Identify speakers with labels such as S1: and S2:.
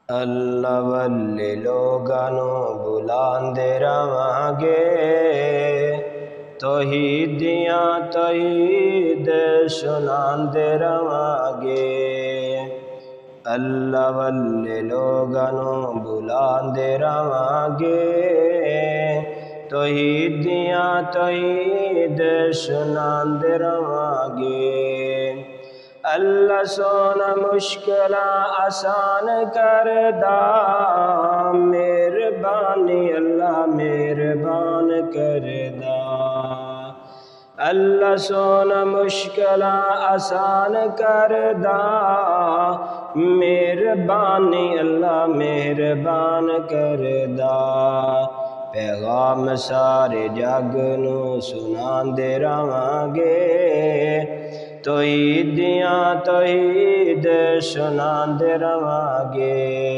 S1: اللہ والے لوگانوں بلاندے رواں گے، توحیدیاں توحید سناندے رواں گے۔ اللہ والے لوگانوں بلاندے رواں گے، توحیدیاں توحید سناندے رواں گے۔ اللہ سونا مشکلاں آسان کر دا، مہربانی اللہ مہربان کر دا۔ اللہ سونا مشکلاں آسان کر دا، مہربانی اللہ مہربان کر دا۔ پیغام سارے جگ نوں سناندے رواں گے، توحیدیاں توحید سناندے رواں گے۔